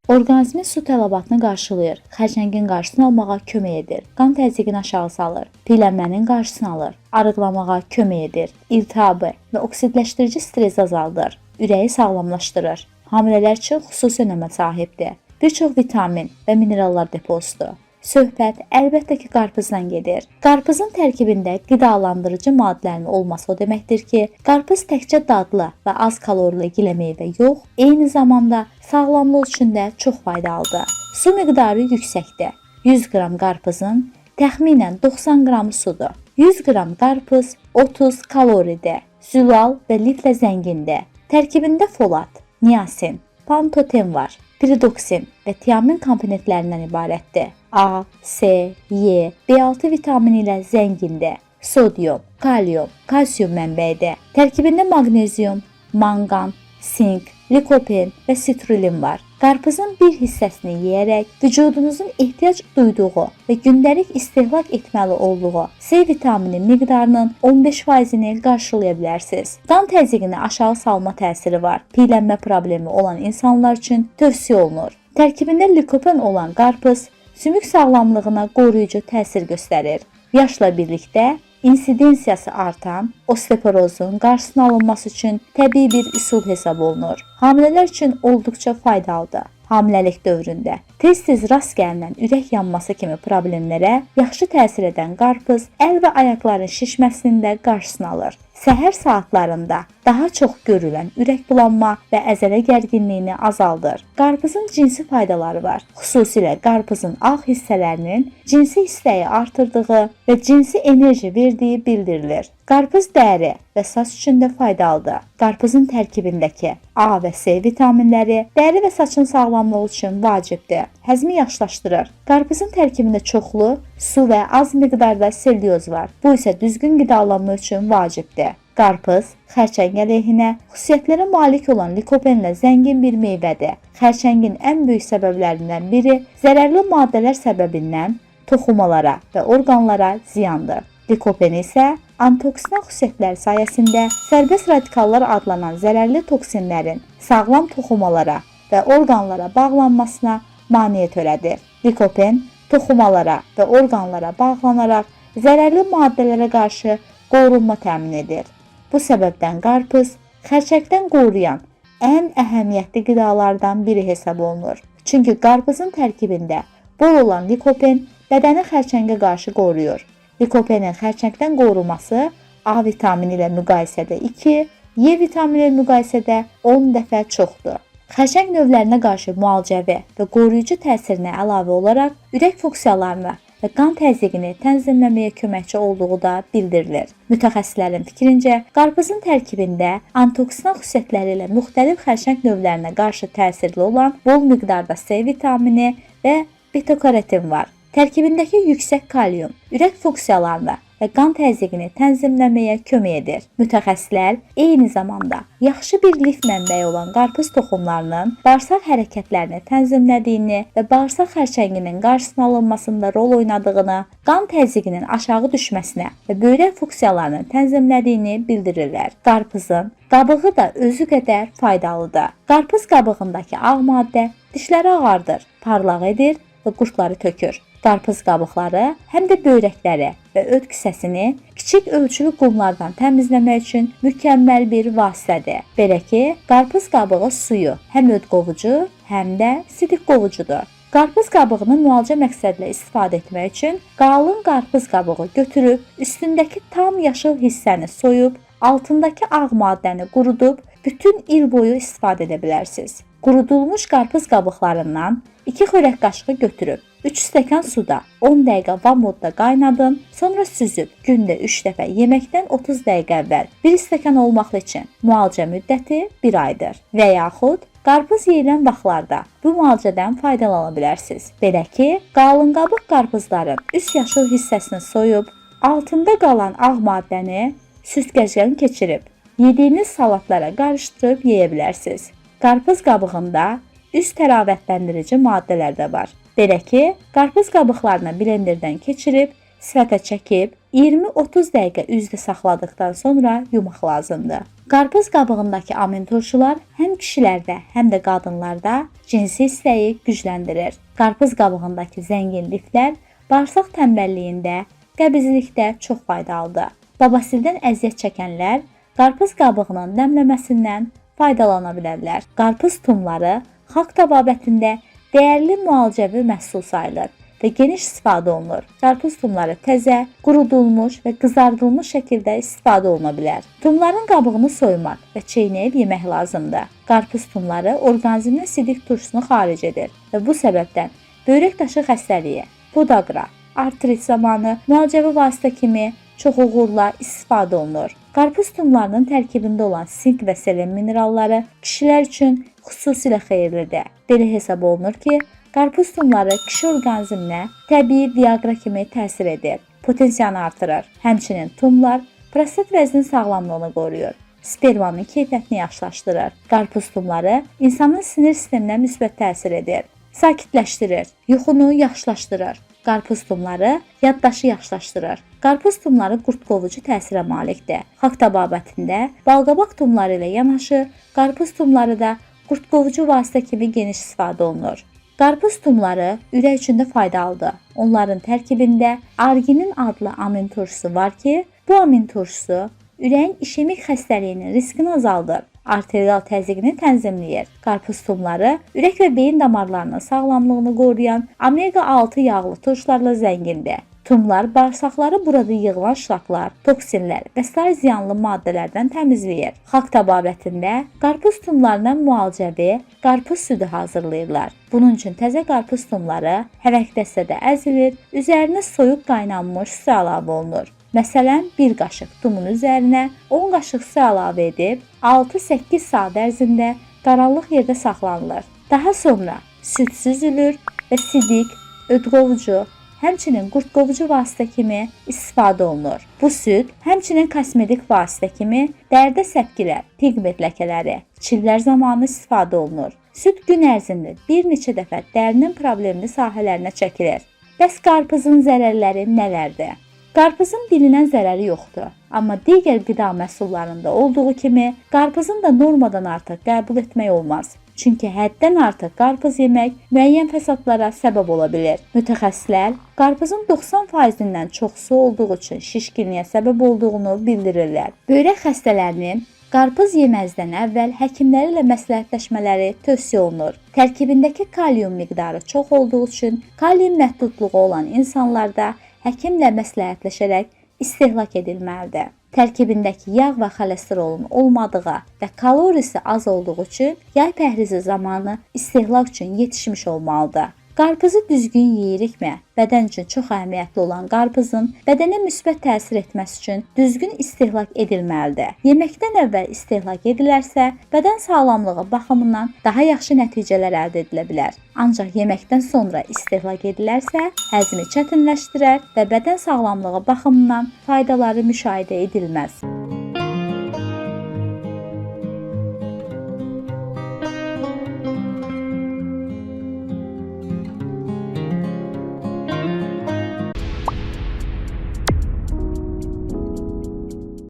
Orqanizmin su tələbatını qarşılayır, xərçəngin qarşısını almağa kömək edir, qan təzyiqini aşağı salır, piyələnmənin qarşısını alır, arıqlamağa kömək edir, iltihabı və oksidləşdirici stresi azaldır, ürəyi sağlamlaşdırır. Hamilələr üçün xüsusi önəmə sahibdir. Bir çox vitamin və minerallar deposudur. Söhbət əlbəttə ki, qarpızdan gedir. Qarpızın tərkibində qidalandırıcı maddələrin olması o deməkdir ki, qarpız təkcə dadlı və az kalorili gilə meyvə yox, eyni zamanda sağlamlıq üçün də çox faydalıdır. Su miqdarı yüksəkdir. 100 qram qarpızın təxminən 90 qramı sudur. 100 qram qarpız 30 kaloridir. Zülal və liflə zəngindir. Tərkibində folat, niasin, pantoten var. Piridoksin və tiamin komponentlərindən ibarətdir. A, C, Y, B6 vitamini ilə zəngindir. Sodium, kalium, kalsium mənbəyidir. Tərkibində maqnezium, manqan, sink, likopen və sitrulin var. Qarpızın bir hissəsini yeyərək vücudunuzun ehtiyac duyduğu və gündəlik istehlak etməli olduğu C vitamini miqdarının 15%-ni qarşılaya bilərsiniz. Qan təzyiqini aşağı salma təsiri var. Piyələnmə problemi olan insanlar üçün tövsiyə olunur. Tərkibində likopen olan qarpız sümük sağlamlığına qoruyucu təsir göstərir. Yaşla birlikdə insidensiyası artan osteoporozun qarşısının alınması üçün təbii bir üsul hesab olunur. Hamilələr üçün olduqca faydalıdır. Hamiləlik dövründə tez-tez rast gəlinən ürək yanması kimi problemlərə yaxşı təsir edən qarpız əl və ayaqların şişməsinin də qarşısını alır. Səhər saatlarında daha çox görülən ürək bulanma və əzələ gərginliyini azaldır. Qarpızın cinsi faydaları var. Xüsusilə qarpızın ağ hissələrinin cinsi istəyi artırdığı və cinsi enerji verdiyi bildirilir. Qarpız dəri və saç üçün də faydalıdır. Qarpızın tərkibindəki A və C vitaminləri dəri və saçın sağlamlığı üçün vacibdir. Həzmi yaxşılaşdırır. Qarpızın tərkibində çoxlu su və az miqdarda selüloz var. Bu isə düzgün qidalanma üçün vacibdir. Qarpız xərçəng əleyhinə xüsusiyyətlərə malik olan likopenlə zəngin bir meyvədir. Xərçəngin ən böyük səbəblərindən biri zərərli maddələr səbəbindən toxumalara və orqanlara ziyandır. Likopen isə antioksidan xüsusiyyətləri sayəsində sərbəst radikallar adlanan zərərli toksinlərin sağlam toxumalara və orqanlara bağlanmasına maneə törədir. Likopen toxumalara və orqanlara bağlanaraq zərərli maddələrə qarşı qorunma təmin edir. Bu səbəbdən qarpız xərçəngdən qoruyan ən əhəmiyyətli qidalardan biri hesab olunur. Çünki qarpızın tərkibində bol olan likopen bədəni xərçəngə qarşı qoruyur. Likopenin xərçəngdən qorunması A vitamini ilə müqayisədə 2, Y vitamini ilə müqayisədə 10 dəfə çoxdur. Xərçəng növlərinə qarşı müalicəvi və qoruyucu təsirinə əlavə olaraq ürək funksiyalarını və qan təzyiqini tənzimləməyə köməkçi olduğu da bildirilir. Mütəxəssislərin fikrincə, qarpızın tərkibində antioksidan xüsusiyyətləri ilə müxtəlif xərçəng növlərinə qarşı təsirli olan bol miqdarda C vitamini və beta-karotin var. Tərkibindəki yüksək kalium ürək funksiyalarını və qan təzyiqini tənzimləməyə kömək edir. Mütəxəssislər eyni zamanda yaxşı bir lif mənbəyi olan qarpız toxumlarının bağırsaq hərəkətlərini tənzimlədiyini və bağırsaq xərçənginin qarşısının alınmasında rol oynadığını, qan təzyiqinin aşağı düşməsinə və böyrək funksiyalarını tənzimlədiyini bildirirlər. Qarpızın qabığı da özü qədər faydalıdır. Qarpız qabığındakı ağ maddə dişləri ağardır, parlaq edir və qurtları tökür. Qarpız qabıqları həm də böyrəkləri və öd kisəsini kiçik ölçülü qumlardan təmizləmək üçün mükəmməl bir vasitədir. Belə ki, qarpız qabığı suyu həm öd qovucu, həm də sidik qovucudur. Qarpız qabığını müalicə məqsədlə istifadə etmək üçün qalın qarpız qabığı götürüb, üstündəki tam yaşıl hissəni soyub, altındakı ağ maddəni qurudub, bütün il boyu istifadə edə bilərsiniz. Qurudulmuş qarpız qabıqlarından 2 xörək qaşığı götürüb, 3 stəkan suda 10 dəqiqə van modda qaynadın, sonra süzüb, gündə 3 dəfə yeməkdən 30 dəqiqə əvvəl 1 stəkan olmaqlı üçün müalicə müddəti 1 aydır. Və yaxud qarpız yeyilən vaxtlarda bu müalicədən faydalana bilərsiniz. Belə ki, qalın qabıq qarpızların üst yaşıl hissəsini soyub, altında qalan ağ maddəni süzgəcdən keçirib, yediyiniz salatlara qarışdırıb yeyə bilərsiniz. Qarpız qabığında üst təravətləndirici maddələr də var. Belə ki, qarpız qabıqlarını blenderdən keçirib, sifətə çəkib, 20-30 dəqiqə üzdə saxladıqdan sonra yumaq lazımdır. Qarpız qabığındakı amin turşular həm kişilərdə, həm də qadınlarda cinsi istəyi gücləndirir. Qarpız qabığındakı zəngin liflər bağırsaq tənbəlliyində, qəbizlikdə çox faydalıdır. Babasildən əziyyət çəkənlər qarpız qabığının nəmləməsindən faydalana bilərlər. Qarpız tumları xalq təbabətində dəyərli müalicəvi məhsul sayılır və geniş istifadə olunur. Qarpız tumları təzə, qurudulmuş və qızardılmış şəkildə istifadə oluna bilər. Tumların qabığını soymaq və çeynəyib yemək lazımdır. Qarpız tumları orqanizmdən sidik turşusunu xaric edir və bu səbəbdən böyrək daşı xəstəliyi, podaqa, artrit zamanı müalicəvi vasitə kimi çox uğurla istifadə olunur. Qarpız tumlarının tərkibində olan sink və selen mineralları kişilər üçün xüsusilə xeyirlidir. Belə hesab olunur ki, qarpız tumları kişi orqanizminə təbii Viagra kimi təsir edir, potensiyanı artırır. Həmçinin tumlar prostat vəznin sağlamlığını qoruyur, spermanın keyfiyyətini yaxşılaşdırır. Qarpız tumları insanın sinir sisteminə müsbət təsir edir, sakitləşdirir, yuxunu yaxşılaşdırır. Qarpız tumları yaddaşı yaxşılaşdırır. Qarpız tumları qurtqovucu təsirə malikdir. Xalq təbabətində balqabaq tumları ilə yanaşı, qarpız tumları da qurtqovucu vasitə kimi geniş istifadə olunur. Qarpız tumları ürək üçün də faydalıdır. Onların tərkibində arginin adlı amin turşusu var ki, bu amin turşusu ürəyin işemik xəstəliyinin riskini azaldır. Arterial təzyiqini tənzimləyir. Qarpız tumları ürək və beyin damarlarının sağlamlığını qoruyan omega-6 yağlı turşularla zəngindir. Tumlar bağırsaqları burada yığılan şlaqlar, toksinlər və sair ziyanlı maddələrdən təmizləyir. Xalq təbabətində qarpız tumlarından müalicəvi qarpız südü hazırlayırlar. Bunun üçün təzə qarpız tumları həvəq dəstədə əzilir, üzərinə soyuq qaynanmış su əlavə olunur. Məsələn, 1 qaşıq tumun üzərinə 10 qaşıq su əlavə edib 6-8 saat ərzində qaranlıq yerdə saxlanılır. Daha sonra süd süzülür və sidik, ödqovucu, həmçinin qurtqovucu vasitə kimi istifadə olunur. Bu süd həmçinin kosmetik vasitə kimi dərdə səpkilər, pigment ləkələri, çillər zamanı istifadə olunur. Süd gün ərzində bir neçə dəfə dərinin problemli sahələrinə çəkilir. Bəs qarpızın zərərləri nələrdir? Qarpızın bilinən zərəri yoxdur, amma digər qida məhsullarında olduğu kimi qarpızın da normadan artıq qəbul etmək olmaz. Çünki həddən artıq qarpız yemək müəyyən fəsadlara səbəb ola bilir. Mütəxəssislər qarpızın 90%-dən çoxsu olduğu üçün şişkinliyə səbəb olduğunu bildirirlər. Böyrək xəstələrinin qarpız yeməzdən əvvəl həkimləri ilə məsləhətləşmələri tövsiyə olunur. Tərkibindəki kalium miqdarı çox olduğu üçün kalium məhdudluğu olan insanlarda həkimlə məsləhətləşərək istehlak edilməlidir. Tərkibindəki yağ və xolesterolun olmadığı və kalorisi az olduğu üçün yay pəhrizi zamanı istehlak üçün yetişmiş olmalıdır. Qarpızı düzgün yeyirikmi? Bədən üçün çox əhəmiyyətli olan qarpızın bədənə müsbət təsir etməsi üçün düzgün istehlak edilməlidir. Yeməkdən əvvəl istehlak edilərsə, bədən sağlamlığı baxımından daha yaxşı nəticələr əldə edilə bilər. Ancaq yeməkdən sonra istehlak edilərsə, həzmi çətinləşdirər və bədən sağlamlığı baxımından faydaları müşahidə edilməz.